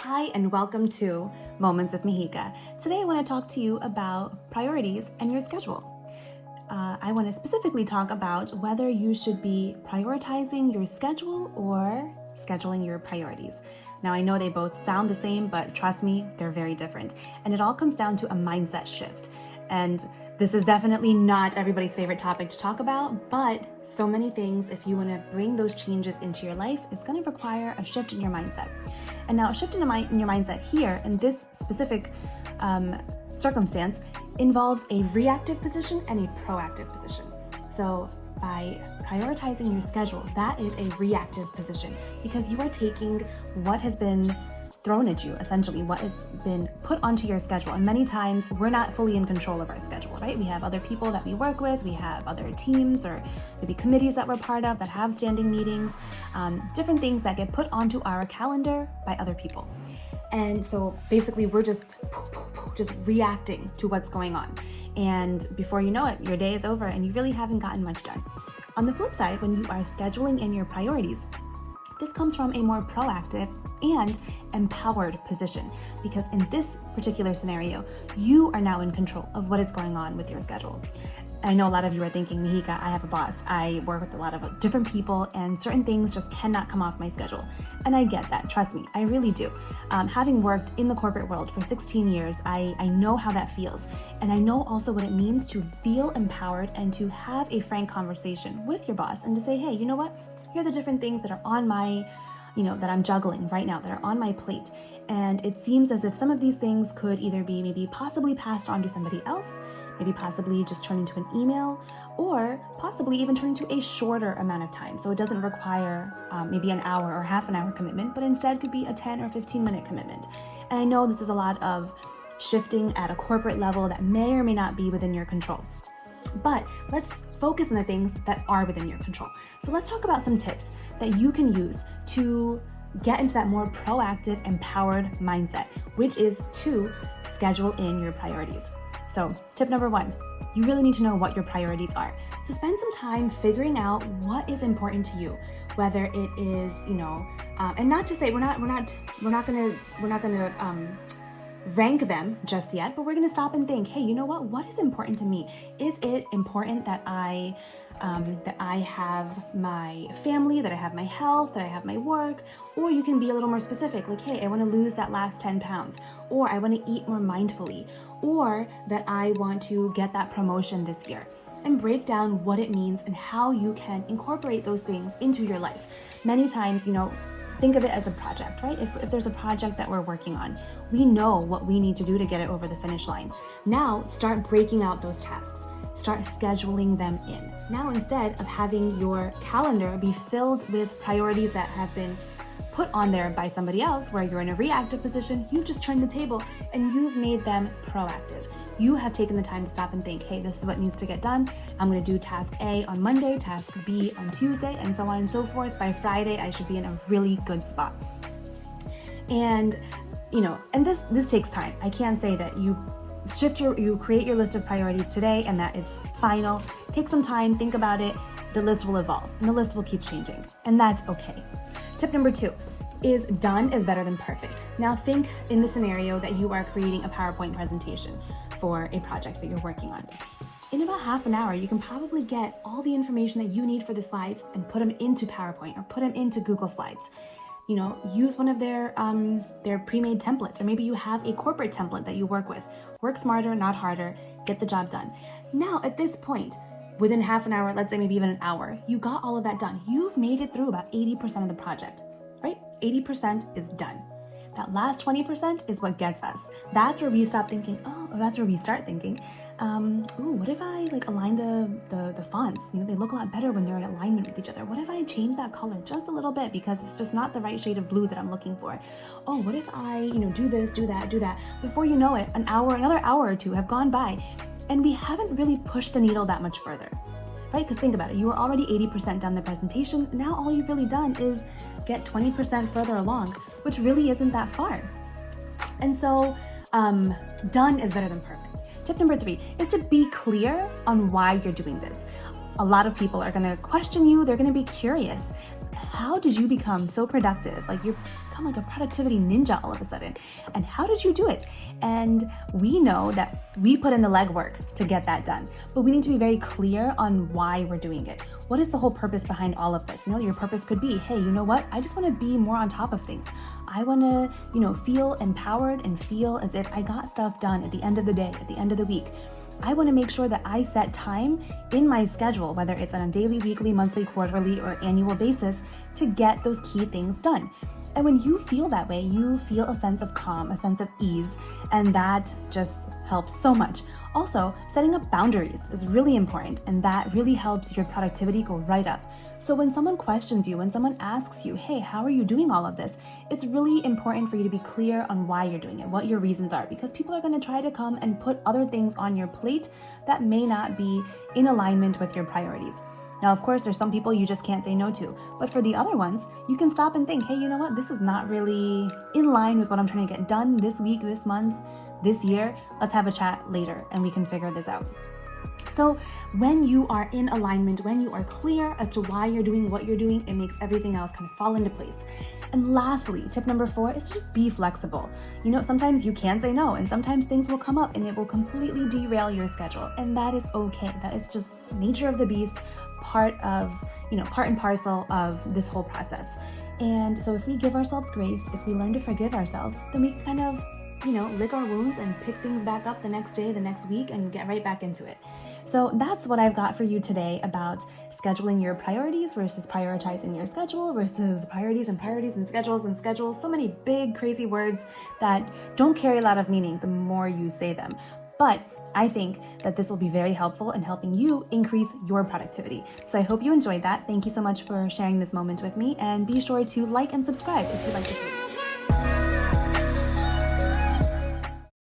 Hi, and welcome to Moments with Mihika. Today I want to talk to you about priorities and your schedule. I want to specifically talk about whether you should be prioritizing your schedule or scheduling your priorities. Now, I know they both sound the same, but trust me, they're very different. And it all comes down to a mindset shift. And this is definitely not everybody's favorite topic to talk about, but so many things, if you want to bring those changes into your life, it's going to require a shift in your mindset. And now a shift in your mindset here in this specific circumstance involves a reactive position and a proactive position. So by prioritizing your schedule, that is a reactive position because you are taking what has been thrown at you, essentially what has been put onto your schedule. And many times we're not fully in control of our schedule, right? We have other people that we work with, we have other teams or maybe committees that we're part of that have standing meetings, different things that get put onto our calendar by other people. And so basically we're just reacting to what's going on. And before you know it, your day is over and you really haven't gotten much done. On the flip side, when you are scheduling in your priorities, this comes from a more proactive and empowered position because in this particular scenario, you are now in control of what is going on with your schedule. I know a lot of you are thinking, Mihika, I have a boss. I work with a lot of different people and certain things just cannot come off my schedule. And I get that, trust me, I really do. Having worked in the corporate world for 16 years, I know how that feels. And I know also what it means to feel empowered and to have a frank conversation with your boss and to say, hey, you know what? Here are the different things that are on my, that I'm juggling right now, that are on my plate. And it seems as if some of these things could either be maybe possibly passed on to somebody else, maybe possibly just turn into an email, or possibly even turn into a shorter amount of time. So it doesn't require maybe an hour or half an hour commitment, but instead could be a 10 or 15 minute commitment. And I know this is a lot of shifting at a corporate level that may or may not be within your control. But let's focus on the things that are within your control. So let's talk about some tips that you can use to get into that more proactive, empowered mindset, which is to schedule in your priorities. So tip number one, you really need to know what your priorities are. So spend some time figuring out what is important to you, whether it is, and not to say we're not gonna rank them just yet, but we're going to stop and think, hey, you know what is important to me? Is it important that I have my family, that I have my health, that I have my work? Or you can be a little more specific, like, hey, I want to lose that last 10 pounds, or I want to eat more mindfully, or that I want to get that promotion this year. And break down what it means and how you can incorporate those things into your life. Many times, think of it as a project, right? If there's a project that we're working on, we know what we need to do to get it over the finish line. Now start breaking out those tasks. Start scheduling them in. Now instead of having your calendar be filled with priorities that have been put on there by somebody else where you're in a reactive position, you've just turned the table and you've made them proactive. You have taken the time to stop and think, hey, this is what needs to get done. I'm going to do task A on Monday, task B on Tuesday, and so on and so forth. By Friday, I should be in a really good spot. And, and this takes time. I can't say that you create your list of priorities today and that it's final. Take some time, think about it. The list will evolve and the list will keep changing, and that's okay. Tip number two is done is better than perfect. Now think in the scenario that you are creating a PowerPoint presentation for a project that you're working on. In about half an hour, you can probably get all the information that you need for the slides and put them into PowerPoint or put them into Google Slides. Use one of their pre-made templates, or maybe you have a corporate template that you work with. Work smarter, not harder, get the job done. Now, at this point, within half an hour, let's say maybe even an hour, you got all of that done. You've made it through about 80% of the project, right? 80% is done. That last 20% is what gets us. That's where we start thinking, what if I align the fonts? They look a lot better when they're in alignment with each other. What if I change that color just a little bit because it's just not the right shade of blue that I'm looking for? Oh, what if I, do this, do that? Before you know it, another hour or two have gone by and we haven't really pushed the needle that much further, right? Because think about it, you were already 80% done the presentation. Now all you've really done is get 20% further along, which really isn't that far. And so done is better than perfect. Tip number three is to be clear on why you're doing this. A lot of people are going to question you. They're going to be curious. how did you become so productive? Like you're become like a productivity ninja all of a sudden. And how did you do it? And we know that we put in the legwork to get that done, but we need to be very clear on why we're doing it. What is the whole purpose behind all of this? Your purpose could be, hey, you know what? I just want to be more on top of things. I want to, feel empowered and feel as if I got stuff done at the end of the day, at the end of the week. I want to make sure that I set time in my schedule, whether it's on a daily, weekly, monthly, quarterly, or annual basis, to get those key things done. And when you feel that way, you feel a sense of calm, a sense of ease, and that just helps so much. Also, setting up boundaries is really important, and that really helps your productivity go right up. So when someone questions you, when someone asks you, hey, how are you doing all of this? It's really important for you to be clear on why you're doing it, what your reasons are, because people are going to try to come and put other things on your plate that may not be in alignment with your priorities. Now, of course, there's some people you just can't say no to, but for the other ones, you can stop and think, hey, you know what? This is not really in line with what I'm trying to get done this week, this month, this year. Let's have a chat later and we can figure this out. So when you are in alignment, when you are clear as to why you're doing what you're doing, it makes everything else kind of fall into place. And lastly, tip number 4 is to just be flexible. Sometimes you can say no, and sometimes things will come up and it will completely derail your schedule. And that is okay. That is just nature of the beast, part and parcel of this whole process. And so if we give ourselves grace, if we learn to forgive ourselves, then we kind of lick our wounds and pick things back up the next day, the next week, and get right back into it. So that's what I've got for you today about scheduling your priorities versus prioritizing your schedule versus priorities and schedules. So many big, crazy words that don't carry a lot of meaning the more you say them. But I think that this will be very helpful in helping you increase your productivity. So I hope you enjoyed that. Thank you so much for sharing this moment with me, and be sure to like and subscribe if you like this video.